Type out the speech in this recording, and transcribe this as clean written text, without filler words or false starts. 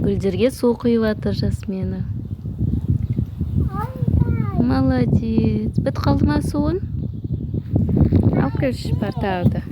Гүлдерге су құйып жатыр Жасмина. Молодец. Бітіп қалды ма суын? Алып келші бар тағы да.